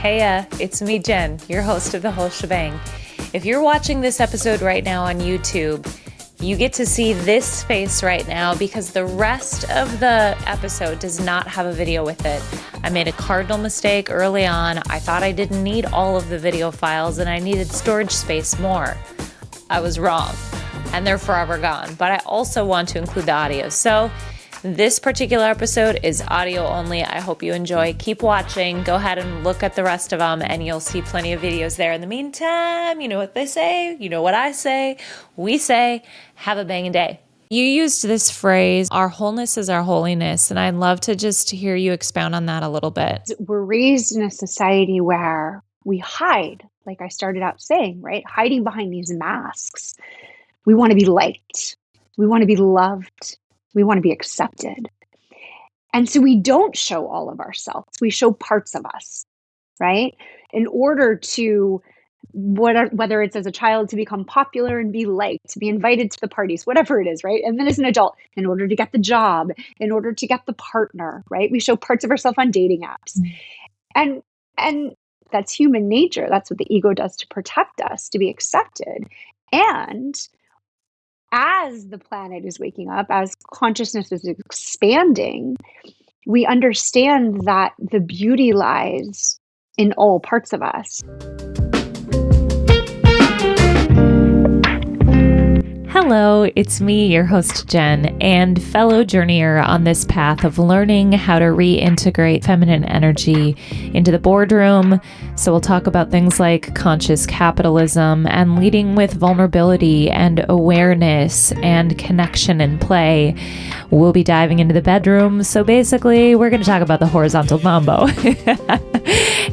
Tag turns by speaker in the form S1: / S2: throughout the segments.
S1: Heya, it's me, Jen, your host of The Whole Shebang. If you're watching this episode right now on YouTube, you get to see this face right now because the rest of the episode does not have a video with it. I made a cardinal mistake early on. I thought I didn't need all of the video files and I needed storage space more. I was wrong, and they're forever gone. But I also want to include the audio. So this particular episode is audio only. I hope you enjoy. Keep watching. Go ahead and look at the rest of them, and you'll see plenty of videos there. In the meantime, you know what they say. You know what I say. We say, have a banging day. You used this phrase, our wholeness is our holiness, and I'd love to just hear you expound on that a little bit.
S2: We're raised in a society where we hide, like I started out saying, right? Hiding behind these masks. We want to be liked. We want to be loved. We want to be accepted. And so we don't show all of ourselves. We show parts of us, right? In order to, whether it's as a child to become popular and be liked, to be invited to the parties, whatever it is, right? And then as an adult, in order to get the job, in order to get the partner, right? We show parts of ourselves on dating apps. And that's human nature. That's what the ego does to protect us, to be accepted. And as the planet is waking up, as consciousness is expanding, we understand that the beauty lies in all parts of us.
S1: Hello, it's me, your host Jen, and fellow journeyer on this path of learning how to reintegrate feminine energy into the boardroom. So we'll talk about things like conscious capitalism and leading with vulnerability and awareness and connection and play. We'll be diving into the bedroom. So basically, we're going to talk about the horizontal mambo.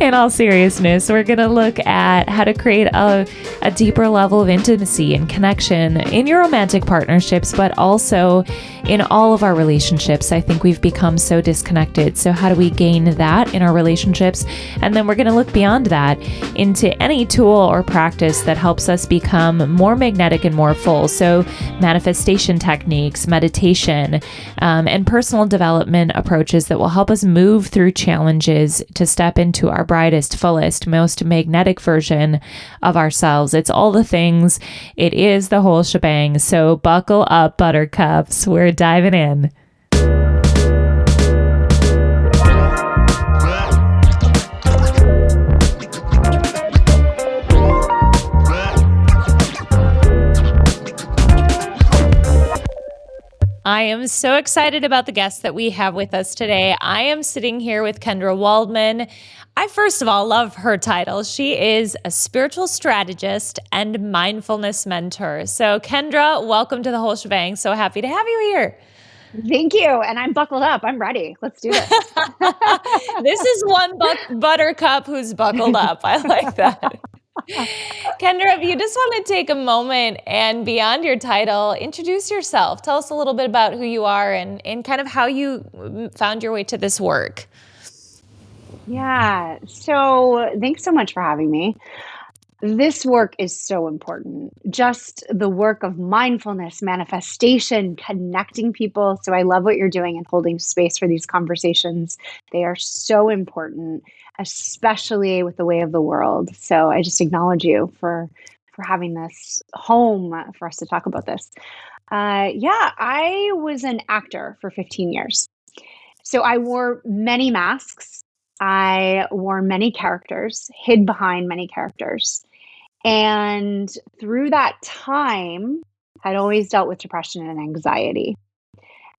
S1: In all seriousness, we're going to look at how to create a deeper level of intimacy and connection in your romantic partnerships, but also in all of our relationships. I think we've become so disconnected. So how do we gain that in our relationships? And then we're going to look beyond that into any tool or practice that helps us become more magnetic and more full. So manifestation techniques, meditation, and personal development approaches that will help us move through challenges to step into our brightest, fullest, most magnetic version of ourselves. It's all the things. It is the whole shebang. So buckle up, buttercups. We're diving in. I am so excited about the guest that we have with us today. I am sitting here with Kendra Waldman. I first of all love her title. She is a spiritual strategist and mindfulness mentor. So Kendra, welcome to the whole shebang. So happy to have you here.
S2: Thank you. And I'm buckled up. I'm ready. Let's do this.
S1: This is one buttercup who's buckled up. I like that. Kendra, if you just want to take a moment and beyond your title, introduce yourself. Tell us a little bit about who you are and kind of how you found your way to this work.
S2: Yeah. So thanks so much for having me. This work is so important. Just the work of mindfulness, manifestation, connecting people. So I love what you're doing and holding space for these conversations. They are so important, especially with the way of the world. So I just acknowledge you for having this home for us to talk about this. I was an actor for 15 years. So I wore many masks. I wore many characters, hid behind many characters. And through that time, I'd always dealt with depression and anxiety.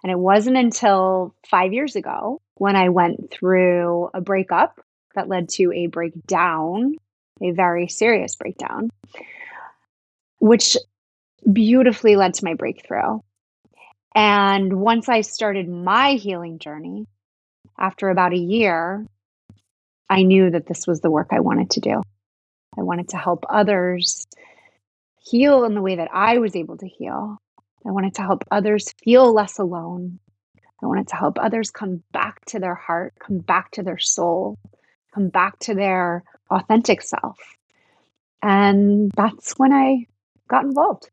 S2: And it wasn't until 5 years ago when I went through a breakup that led to a breakdown, a very serious breakdown, which beautifully led to my breakthrough. And once I started my healing journey, after about a year, I knew that this was the work I wanted to do. I wanted to help others heal in the way that I was able to heal. I wanted to help others feel less alone. I wanted to help others come back to their heart, come back to their soul, come back to their authentic self. And that's when I got involved.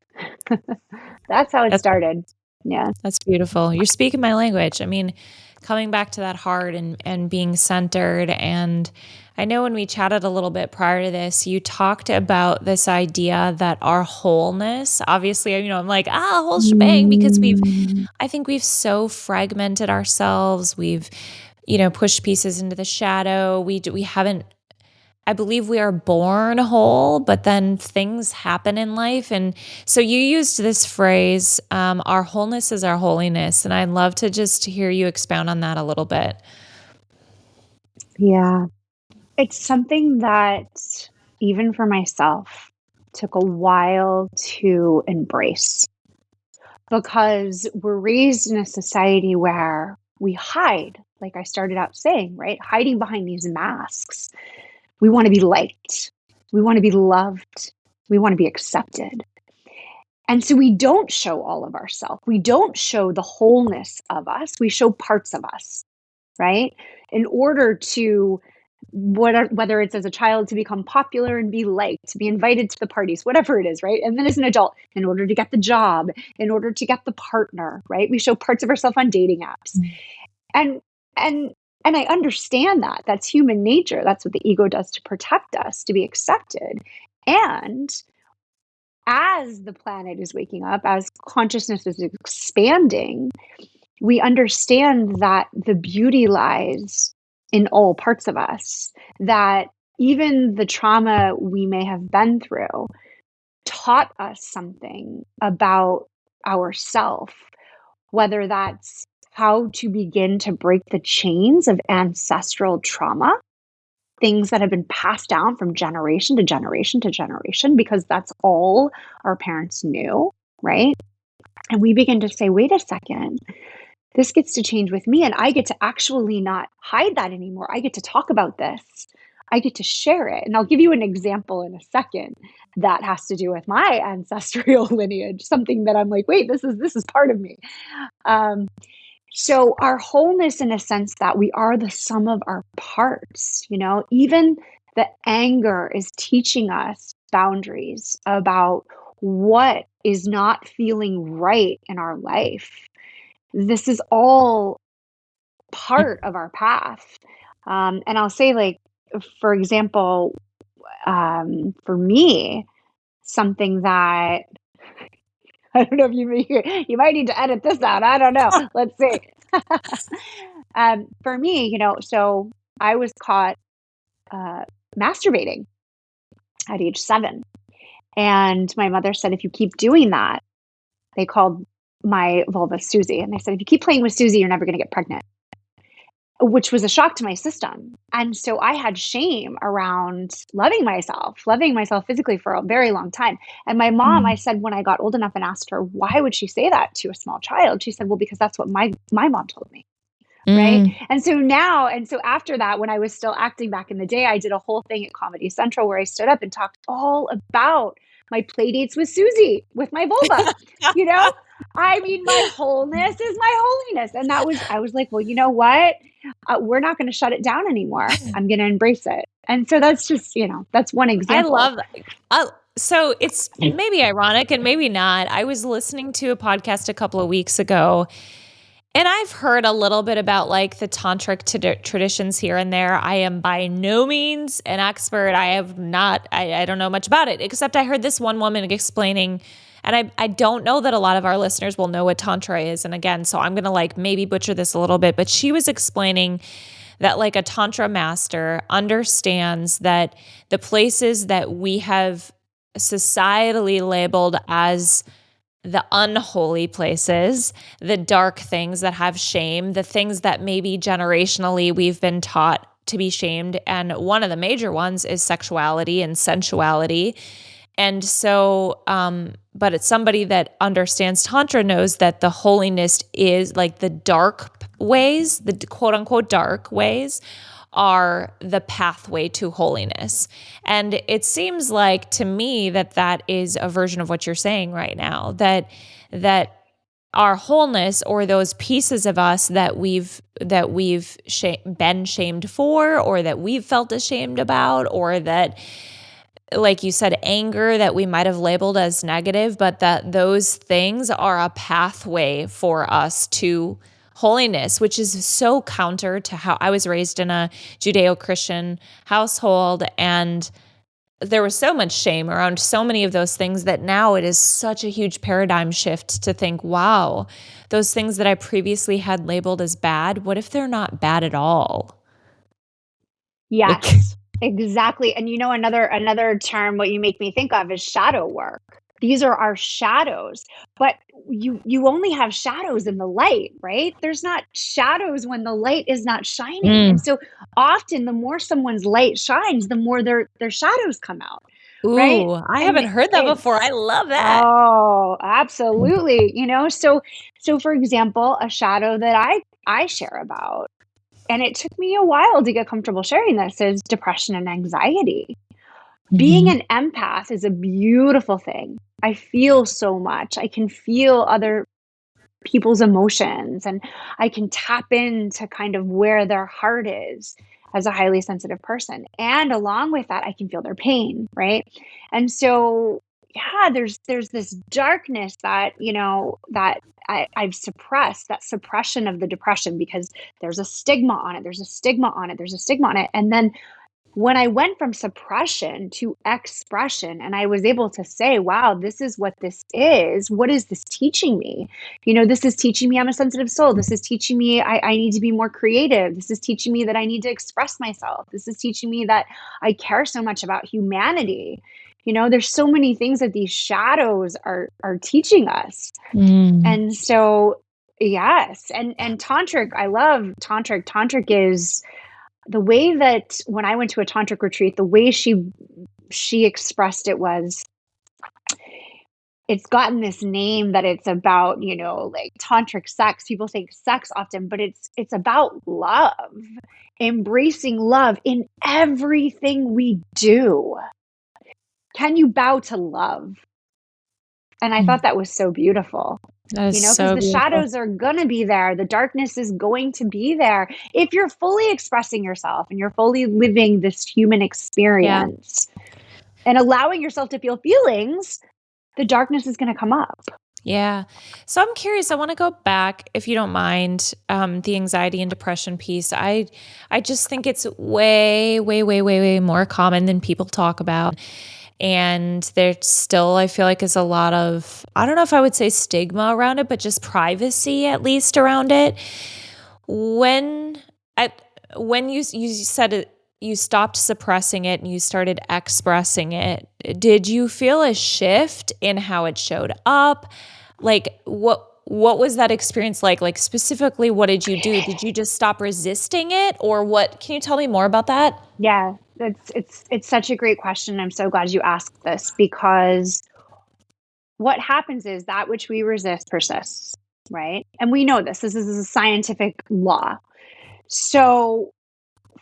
S2: That's how it started. Yeah.
S1: That's beautiful. You're speaking my language. I mean, coming back to that heart and being centered. And I know when we chatted a little bit prior to this, you talked about this idea that our wholeness, obviously, I'm like, whole shebang, because I think we've so fragmented ourselves. We've, pushed pieces into the shadow. We haven't, I believe we are born whole, but then things happen in life. And so you used this phrase, our wholeness is our holiness. And I'd love to just hear you expound on that a little bit.
S2: Yeah. It's something that, even for myself, took a while to embrace, because we're raised in a society where we hide, like I started out saying, right? Hiding behind these masks. We want to be liked. We want to be loved. We want to be accepted. And so we don't show all of ourselves. We don't show the wholeness of us. We show parts of us, right? In order to, whether it's as a child to become popular and be liked, to be invited to the parties, whatever it is, right? And then as an adult, in order to get the job, in order to get the partner, right? We show parts of ourselves on dating apps. And and and I understand that. That's human nature. That's what the ego does to protect us, to be accepted. And as the planet is waking up, as consciousness is expanding, we understand that the beauty lies in all parts of us, that even the trauma we may have been through taught us something about ourself, whether that's how to begin to break the chains of ancestral trauma, things that have been passed down from generation to generation to generation, because that's all our parents knew, right? And we begin to say, wait a second, this gets to change with me, and I get to actually not hide that anymore. I get to talk about this. I get to share it. And I'll give you an example in a second that has to do with my ancestral lineage, something that I'm like, wait, this is part of me. So our wholeness, in a sense that we are the sum of our parts, even the anger is teaching us boundaries about what is not feeling right in our life. This is all part of our path. And I'll say, like, for example, for me, something that I don't know if you might need to edit this out. I don't know. Let's see. For me, so I was caught masturbating at age 7. And my mother said, if you keep doing that, they called my vulva Susie. And they said, if you keep playing with Susie, you're never going to get pregnant, which was a shock to my system. And so I had shame around loving myself physically for a very long time. And my mom, I said, when I got old enough and asked her, why would she say that to a small child? She said, well, because that's what my mom told me. Right. And so after that, when I was still acting back in the day, I did a whole thing at Comedy Central where I stood up and talked all about my play dates with Susie, with my vulva. I mean, my wholeness is my holiness. And I was like, well, you know what? We're not going to shut it down anymore. I'm going to embrace it. And so that's just, that's one example.
S1: I love that. So it's maybe ironic and maybe not. I was listening to a podcast a couple of weeks ago, and I've heard a little bit about like the tantric traditions here and there. I am by no means an expert. I don't know much about it, except I heard this one woman explaining, and I don't know that a lot of our listeners will know what tantra is. And again, so I'm going to like maybe butcher this a little bit, but she was explaining that like a tantra master understands that the places that we have societally labeled as the unholy places, the dark things that have shame, the things that maybe generationally we've been taught to be shamed. And one of the major ones is sexuality and sensuality. And so, but it's somebody that understands Tantra knows that the holiness is like the dark ways, the quote unquote dark ways are the pathway to holiness. And it seems like to me that is a version of what you're saying right now, that our wholeness, or those pieces of us that we've been shamed for, or that we've felt ashamed about, or that, like you said, anger that we might have labeled as negative, but that those things are a pathway for us to holiness, which is so counter to how I was raised in a Judeo-Christian household. And there was so much shame around so many of those things that now it is such a huge paradigm shift to think, wow, those things that I previously had labeled as bad, what if they're not bad at all?
S2: Yes, exactly. And another term what you make me think of is shadow work. These are our shadows. But you only have shadows in the light, right? There's not shadows when the light is not shining. And so often the more someone's light shines, the more their shadows come out, right?
S1: Ooh, I
S2: And
S1: haven't heard that before. I love that.
S2: oh, absolutely. So for example, a shadow that I share about, and it took me a while to get comfortable sharing this, is depression and anxiety. Being an empath is a beautiful thing. I feel so much. I can feel other people's emotions, and I can tap into kind of where their heart is as a highly sensitive person. And along with that, I can feel their pain, right? And so, yeah, there's this darkness that, that I've suppressed, that suppression of the depression, because there's a stigma on it. There's a stigma on it. There's a stigma on it. And then when I went from suppression to expression, and I was able to say, wow, this is what this is. What is this teaching me? This is teaching me I'm a sensitive soul. This is teaching me I need to be more creative. This is teaching me that I need to express myself. This is teaching me that I care so much about humanity. There's so many things that these shadows are teaching us. And so, yes. And tantric, I love tantric. Tantric is the way that when I went to a tantric retreat, the way she expressed it was, it's gotten this name that it's about, like tantric sex. People think sex often, but it's about love, embracing love in everything we do. Can you bow to love? And I thought that was so beautiful.
S1: That is
S2: Because
S1: so
S2: the
S1: beautiful.
S2: shadows are going to be there. The darkness is going to be there. If you're fully expressing yourself and you're fully living this human experience and allowing yourself to feel feelings, the darkness is going to come up.
S1: Yeah. So I'm curious, I want to go back, if you don't mind, the anxiety and depression piece. I just think it's way, way, way, way, way more common than people talk about. And there still, I feel like, is a lot of, I don't know if I would say stigma around it, but just privacy at least around it. When you said it, you stopped suppressing it and you started expressing it, did you feel a shift in how it showed up? Like what was that experience like? Like specifically, what did you do? Did you just stop resisting it, or what? Can you tell me more about that?
S2: Yeah, it's such a great question. I'm so glad you asked this, because what happens is that which we resist persists, right? And we know this. This is a scientific law. So,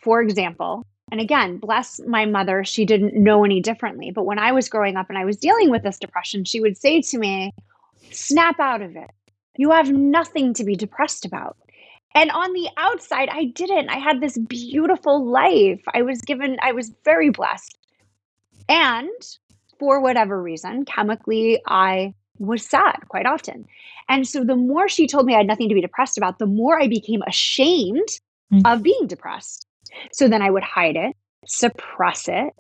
S2: for example, and again, bless my mother, she didn't know any differently. But when I was growing up and I was dealing with this depression, she would say to me, snap out of it. You have nothing to be depressed about. And on the outside, I didn't. I had this beautiful life. I was very blessed. And for whatever reason, chemically, I was sad quite often. And so the more she told me I had nothing to be depressed about, the more I became ashamed of being depressed. So then I would hide it, suppress it,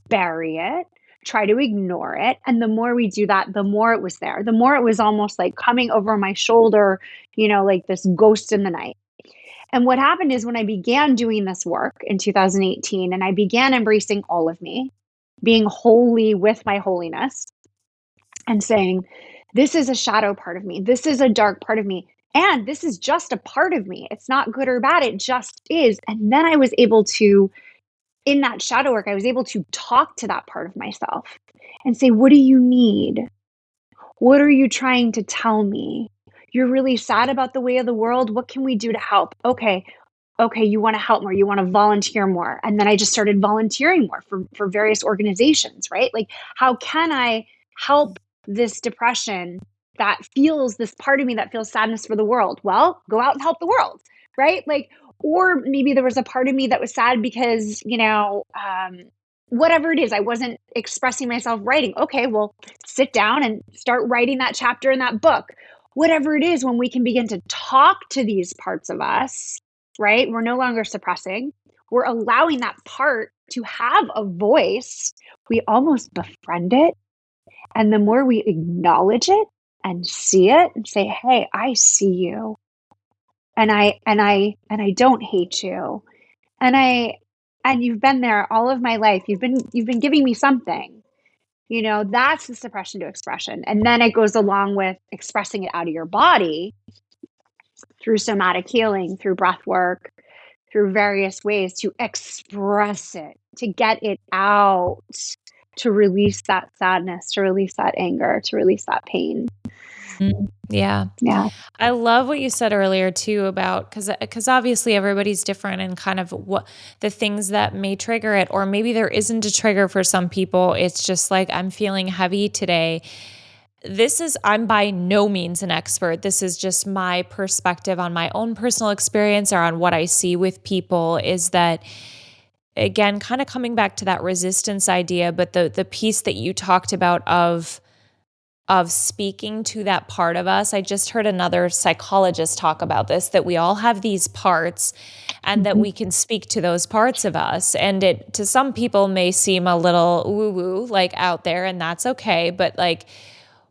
S2: bury it, try to ignore it. And the more we do that, the more it was there. The more it was almost like coming over my shoulder, like this ghost in the night. And what happened is when I began doing this work in 2018 and I began embracing all of me, being holy with my holiness and saying, this is a shadow part of me. This is a dark part of me. And this is just a part of me. It's not good or bad. It just is. And then I was able to, in that shadow work, I was able to talk to that part of myself and say, what do you need? What are you trying to tell me? You're really sad about the way of the world. What can we do to help? Okay, you want to help more. You want to volunteer more. And then I just started volunteering more for various organizations, right? Like, how can I help this depression that feels, this part of me that feels sadness for the world? Well, go out and help the world, right? Like, or maybe there was a part of me that was sad because, whatever it is, I wasn't expressing myself writing. Okay, well, sit down and start writing that chapter in that book. whatever it is, when we can begin to talk to these parts of us, right? We're no longer suppressing. We're allowing that part to have a voice. We almost befriend it. And the more we acknowledge it and see it and say, hey, I see you. And I don't hate you. And you've been there all of my life. You've been giving me something. That's the suppression to expression. And then it goes along with expressing it out of your body through somatic healing, through breath work, through various ways to express it, to get it out, to release that sadness, to release that anger, to release that pain.
S1: Yeah.
S2: Yeah.
S1: I love what you said earlier too about, because obviously everybody's different and kind of what the things that may trigger it, or maybe there isn't a trigger for some people. It's just like, I'm feeling heavy today. I'm by no means an expert. This is just my perspective on my own personal experience or on what I see with people, is that, again, kind of coming back to that resistance idea, but the piece that you talked about of speaking to that part of us. I just heard another psychologist talk about this, that we all have these parts and that we can speak to those parts of us. And it, to some people, may seem a little woo-woo, like out there, and that's okay. But like,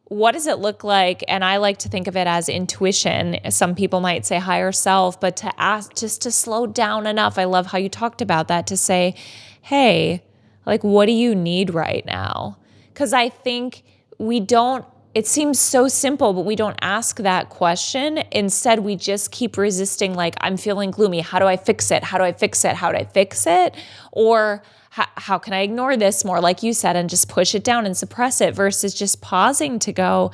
S1: what does it look like? And I like to think of it as intuition. Some people might say higher self, but to ask, just to slow down enough. I love how you talked about that, to say, hey, like, what do you need right now? Because I think it seems so simple, but we don't ask that question. Instead, we just keep resisting, like, I'm feeling gloomy. How do I fix it? How do I fix it? How do I fix it? Or how can I ignore this more, like you said, and just push it down and suppress it, versus just pausing to go,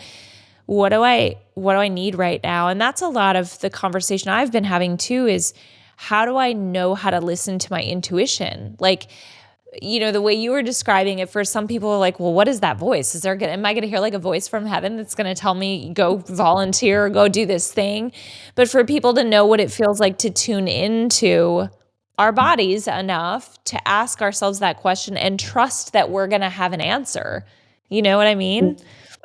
S1: what do I need right now? And that's a lot of the conversation I've been having too, is how do I know how to listen to my intuition? Like, the way you were describing it, for some people are like, well, what is that voice? Am I going to hear like a voice from heaven that's going to tell me go volunteer or go do this thing? But for people to know what it feels like to tune into our bodies enough to ask ourselves that question and trust that we're going to have an answer. You know what I mean?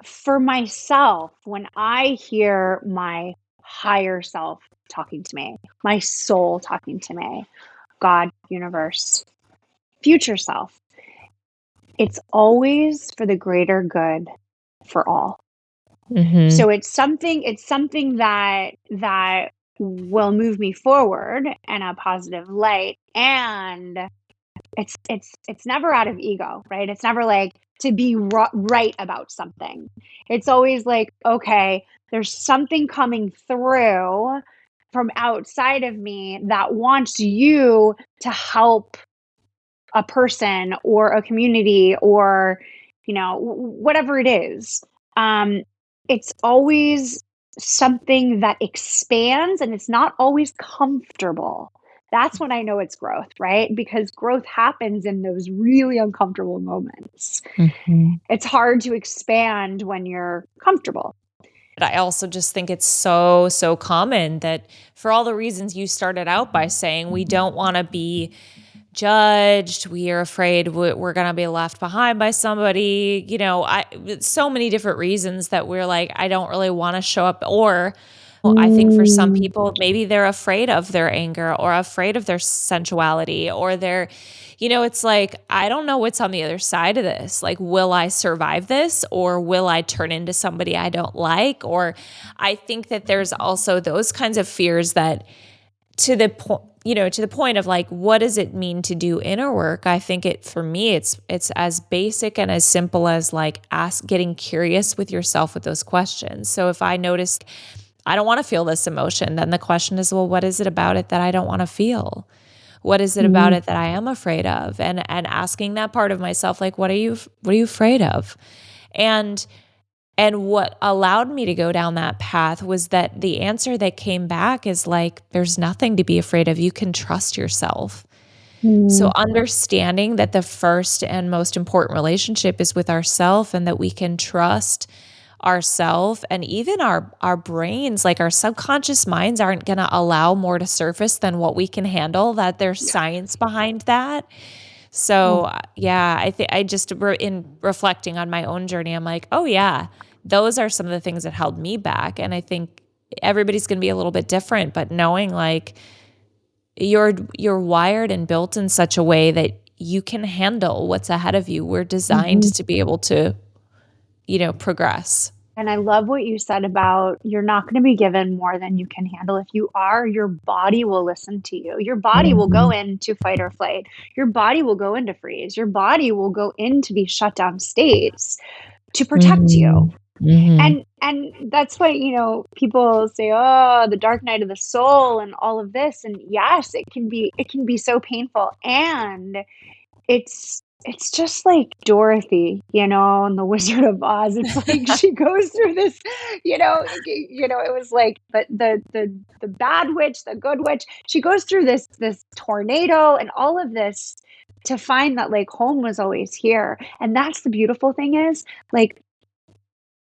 S2: For myself, when I hear my higher self talking to me, my soul talking to me, God, universe, future self, it's always for the greater good for all.
S1: Mm-hmm.
S2: So it's something that will move me forward in a positive light, and it's never out of ego, right? It's never like to be right about something. It's always like, okay, there's something coming through from outside of me that wants you to help a person or a community or, whatever it is. It's always something that expands, and it's not always comfortable. That's when I know it's growth, right? Because growth happens in those really uncomfortable moments.
S1: Mm-hmm.
S2: It's hard to expand when you're comfortable.
S1: I also just think it's so, so common that, for all the reasons you started out by saying, we don't want to be judged. We are afraid we're going to be left behind by somebody. So many different reasons that we're like, I don't really want to show up. Or I think for some people, maybe they're afraid of their anger or afraid of their sensuality, or it's like, I don't know what's on the other side of this. Like, will I survive this, or will I turn into somebody I don't like? Or I think that there's also those kinds of fears that, to the point of like, what does it mean to do inner work? I think for me, it's as basic and as simple as like getting curious with yourself with those questions. So if I noticed I don't want to feel this emotion, then the question is, well, what is it about it that I don't want to feel? What is it about it that I am afraid of? And asking that part of myself, like, what are you afraid of? And what allowed me to go down that path was that the answer that came back is like, there's nothing to be afraid of. You can trust yourself. So understanding that the first and most important relationship is with ourself, and that we can trust ourself, and even our brains, like our subconscious minds, aren't going to allow more to surface than what we can handle, that there's science behind that. So yeah, I think in reflecting on my own journey, I'm like, oh yeah, those are some of the things that held me back. And I think everybody's going to be a little bit different, but knowing like you're wired and built in such a way that you can handle what's ahead of you. We're designed to be able to, progress.
S2: And I love what you said about you're not going to be given more than you can handle. If you are, your body will listen to you. Your body will go into fight or flight. Your body will go into freeze. Your body will go into these shutdown states to protect you. And that's why, people say, oh, the dark night of the soul and all of this. And yes, it can be so painful. And it's just like Dorothy, in The Wizard of Oz. It's like she goes through this, it was like the bad witch, the good witch. She goes through this tornado and all of this to find that like home was always here. And that's the beautiful thing is like,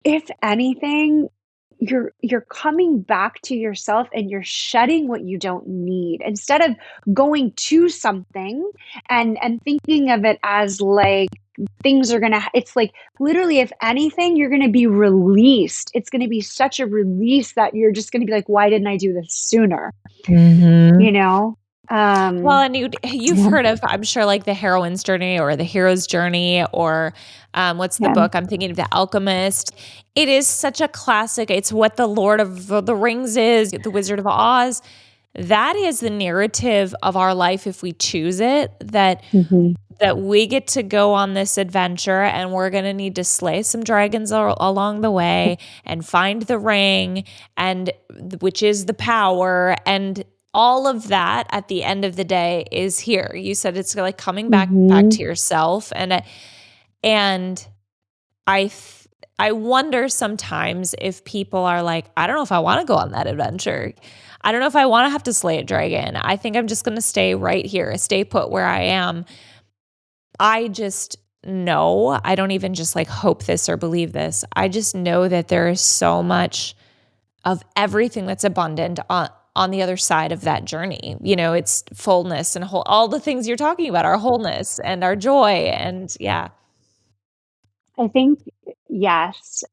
S2: if anything, you're coming back to yourself and you're shedding what you don't need instead of going to something and thinking of it as like things are gonna, it's like literally, if anything, you're gonna be released. It's gonna be such a release that you're just gonna be like, why didn't I do this sooner?
S1: Well, and you've heard of, I'm sure, like the heroine's journey or the hero's journey, or what's the book? I'm thinking of The Alchemist. It is such a classic. It's what the Lord of the Rings is, the Wizard of Oz. That is the narrative of our life if we choose it, that we get to go on this adventure and we're going to need to slay some dragons along the way and find the ring, and which is the power, and all of that at the end of the day is here. You said it's like coming back to yourself. And I wonder sometimes if people are like, I don't know if I want to go on that adventure. I don't know if I want to have to slay a dragon. I think I'm just going to stay right here, stay put where I am. I just know, I don't even just like hope this or believe this. I just know that there is so much of everything that's abundant on the other side of that journey. It's fullness and all the things you're talking about, our wholeness and our joy. And yeah.
S2: I think, yes,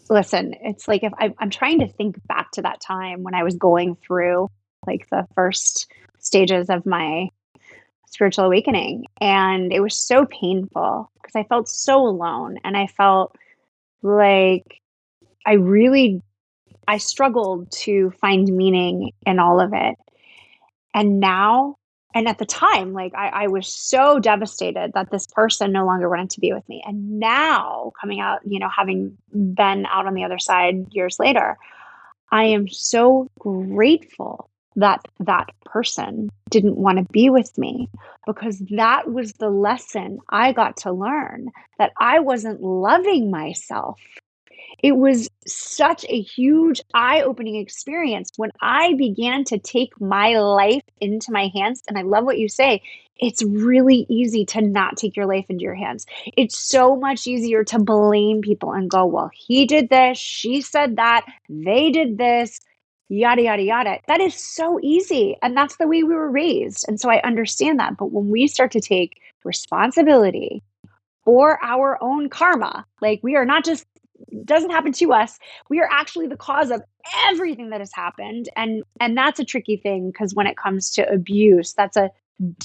S2: listen, it's like if I'm trying to think back to that time when I was going through like the first stages of my spiritual awakening. And it was so painful because I felt so alone. And I felt like I struggled to find meaning in all of it. And now, and at the time, like I was so devastated that this person no longer wanted to be with me. And now coming out, having been out on the other side years later, I am so grateful that that person didn't want to be with me, because that was the lesson I got to learn, that I wasn't loving myself. It was such a huge eye-opening experience when I began to take my life into my hands. And I love what you say. It's really easy to not take your life into your hands. It's so much easier to blame people and go, well, he did this, she said that, they did this, yada, yada, yada. That is so easy. And that's the way we were raised. And so I understand that. But when we start to take responsibility for our own karma, like we are not just, doesn't happen to us. We are actually the cause of everything that has happened. And that's a tricky thing, because when it comes to abuse, that's a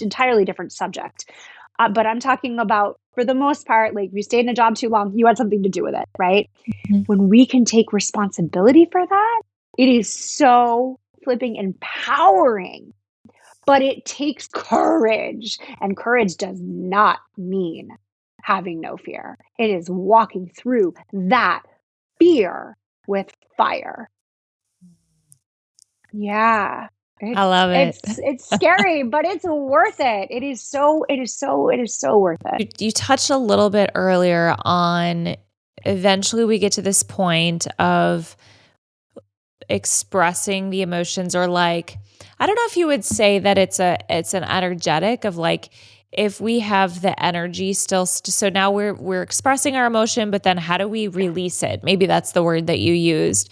S2: entirely different subject. But I'm talking about, for the most part, like you stayed in a job too long, you had something to do with it, right? When we can take responsibility for that, it is so flipping empowering. But it takes courage, and courage does not mean having no fear. It is walking through that fear with fire. Yeah.
S1: I love it.
S2: It's scary, but it's worth it. It is so worth it.
S1: You touched a little bit earlier on, eventually we get to this point of expressing the emotions, or like, I don't know if you would say that it's an energetic of like, if we have the energy still, so now we're expressing our emotion, but then how do we release it? Maybe that's the word that you used.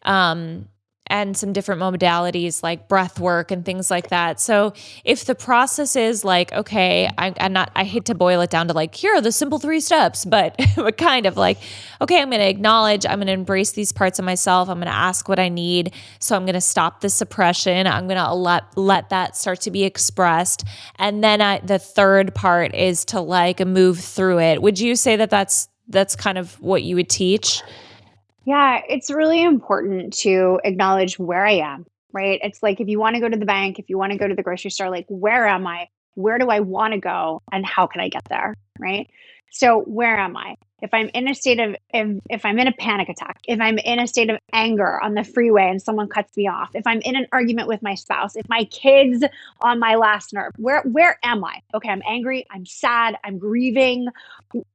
S1: And and some different modalities like breath work and things like that. So if the process is like, okay, I hate to boil it down to like, here are the simple 3 steps, but kind of like, okay, I'm going to acknowledge, I'm going to embrace these parts of myself. I'm going to ask what I need. So I'm going to stop the suppression. I'm going to let that start to be expressed. And then the third part is to like move through it. Would you say that that's kind of what you would teach?
S2: Yeah, it's really important to acknowledge where I am, right? It's like if you want to go to the bank, if you want to go to the grocery store, like where am I? Where do I want to go? And how can I get there? Right. So where am I? If I'm in a state of, if I'm in a panic attack, if I'm in a state of anger on the freeway and someone cuts me off, if I'm in an argument with my spouse, if my kid's on my last nerve, where am I? Okay, I'm angry, I'm sad, I'm grieving.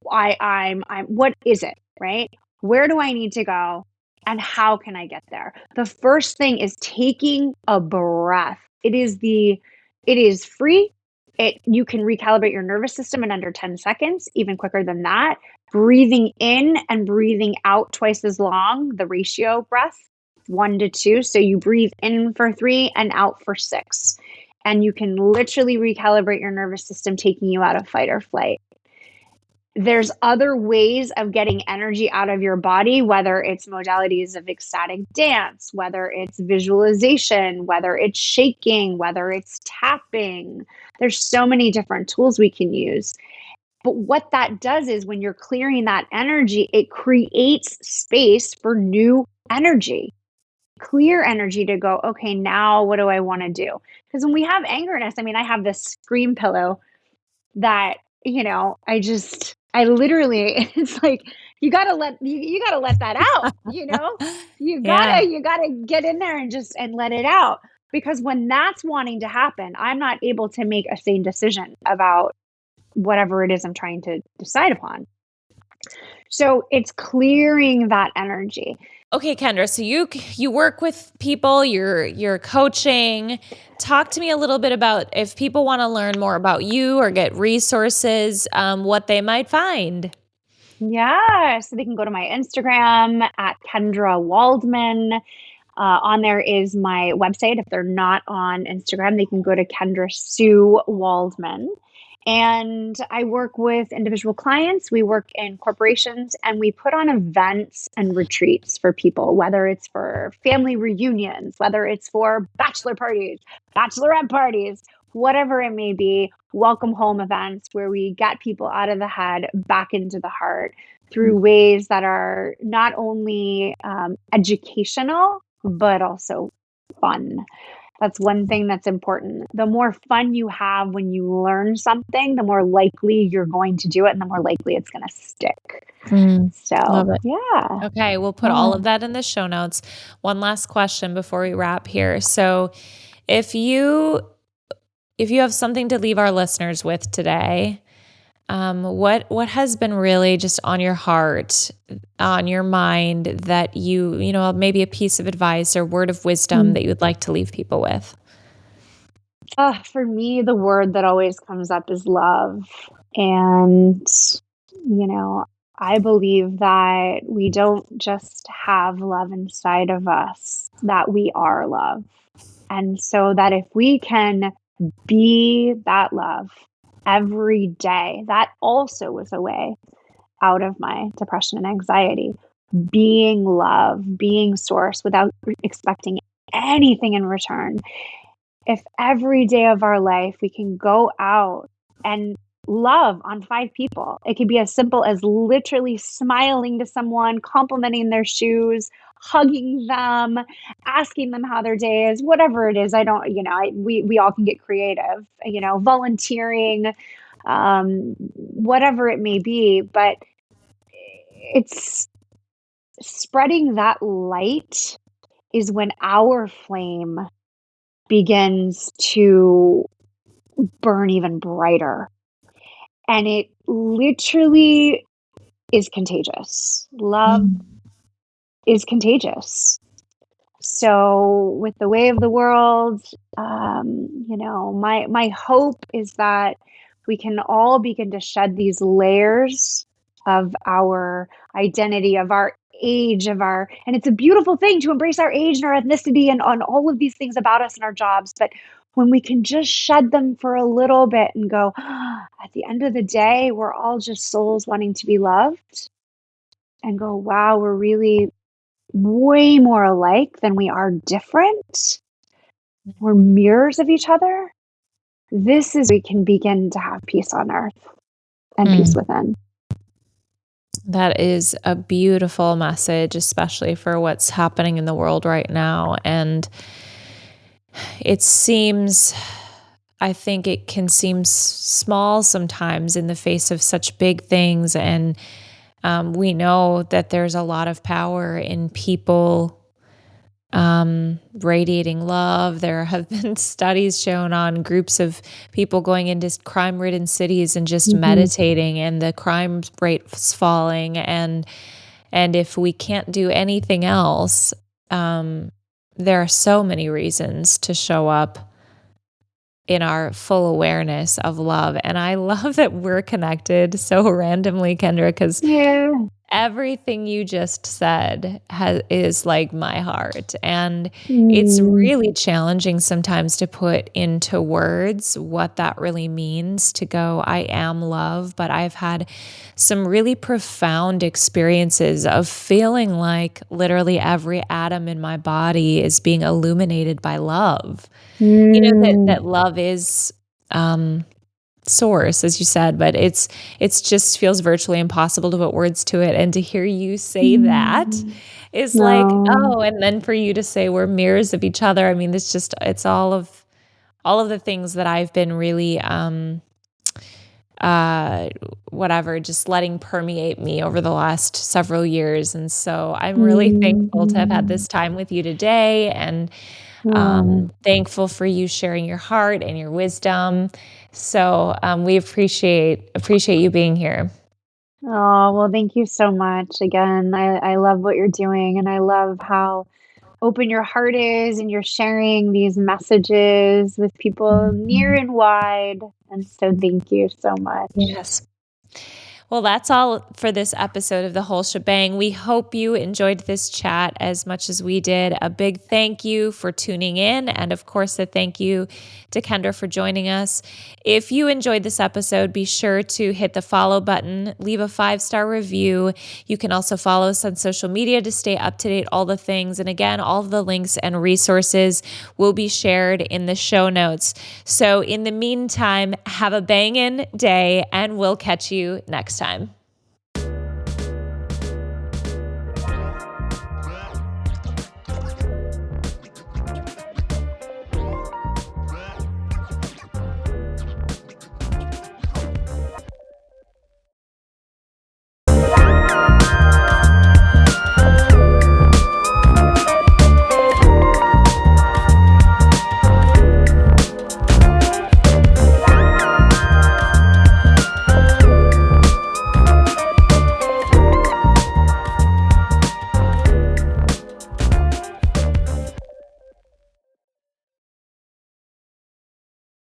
S2: I'm what is it? Right? Where do I need to go? And how can I get there? The first thing is taking a breath. It is free. You can recalibrate your nervous system in under 10 seconds, even quicker than that. Breathing in and breathing out twice as long, the ratio breath, 1 to 2. So you breathe in for 3 and out for 6. And you can literally recalibrate your nervous system, taking you out of fight or flight. There's other ways of getting energy out of your body, whether it's modalities of ecstatic dance, whether it's visualization, whether it's shaking, whether it's tapping. There's so many different tools we can use. But what that does is when you're clearing that energy, it creates space for new energy, clear energy to go, okay, now what do I want to do? Because when we have angerness, I mean, I have this scream pillow that, I literally, it's like, you gotta let that out, you
S1: Yeah.
S2: gotta get in there and let it out. Because when that's wanting to happen, I'm not able to make a sane decision about whatever it is I'm trying to decide upon. So it's clearing that energy.
S1: Okay, Kendra, so you work with people, you're coaching. Talk to me a little bit about if people want to learn more about you or get resources, what they might find.
S2: Yeah. So they can go to my Instagram at Kendra Waldman. On there is my website. If they're not on Instagram, they can go to Kendra Sue Waldman. And I work with individual clients. We work in corporations and we put on events and retreats for people, whether it's for family reunions, whether it's for bachelor parties, bachelorette parties, whatever it may be, welcome home events where we get people out of the head back into the heart through ways that are not only educational, but also fun. That's one thing that's important. The more fun you have when you learn something, the more likely you're going to do it and the more likely it's going to stick.
S1: Love
S2: So,
S1: it.
S2: yeah.
S1: Okay, we'll put all of that in the show notes. One last question before we wrap here. So, if you have something to leave our listeners with today, what has been really just on your heart, on your mind that maybe a piece of advice or word of wisdom that you would like to leave people with?
S2: For me, the word that always comes up is love. And, I believe that we don't just have love inside of us, that we are love. And so that if we can be that love every day, that also was a way out of my depression and anxiety. Being love, being source without expecting anything in return. If every day of our life we can go out and love on 5 people, it could be as simple as literally smiling to someone, complimenting their shoes, hugging them, asking them how their day is, whatever it is. I don't, we all can get creative, volunteering, whatever it may be, but it's spreading that light is when our flame begins to burn even brighter. And it literally is contagious. Love is contagious. So, with the way of the world, my hope is that we can all begin to shed these layers of our identity, of our age of and it's a beautiful thing to embrace our age and our ethnicity and on all of these things about us and our jobs. But when we can just shed them for a little bit and go, at the end of the day, we're all just souls wanting to be loved, and go, wow, we're really way more alike than we are different. We're mirrors of each other. This is we can begin to have peace on earth and peace within.
S1: That is a beautiful message, especially for what's happening in the world right now. And it seems, I think it can seem small sometimes in the face of such big things. And we know that there's a lot of power in people radiating love. There have been studies shown on groups of people going into crime-ridden cities and just meditating, and the crime rate's falling. And if we can't do anything else, there are so many reasons to show up in our full awareness of love. And I love that we're connected so randomly, Kendra, because everything you just said is like my heart. And it's really challenging sometimes to put into words what that really means, to go, I am love. But I've had some really profound experiences of feeling like literally every atom in my body is being illuminated by love. You know, that love is source, as you said, but it's just feels virtually impossible to put words to it. And to hear you say that is like, oh, and then for you to say we're mirrors of each other. I mean, it's all of the things that I've been really just letting permeate me over the last several years. And so I'm really thankful to have had this time with you today, and thankful for you sharing your heart and your wisdom. So we appreciate you being here.
S2: Oh, well, thank you so much. Again, I love what you're doing, and I love how open your heart is, and you're sharing these messages with people near and wide. And so thank you so much.
S1: Yes. Well, that's all for this episode of The Whole Shebang. We hope you enjoyed this chat as much as we did. A big thank you for tuning in. And of course, a thank you to Kendra for joining us. If you enjoyed this episode, be sure to hit the follow button, leave a 5-star review. You can also follow us on social media to stay up to date, all the things. And again, all of the links and resources will be shared in the show notes. So in the meantime, have a bangin' day, and we'll catch you next time.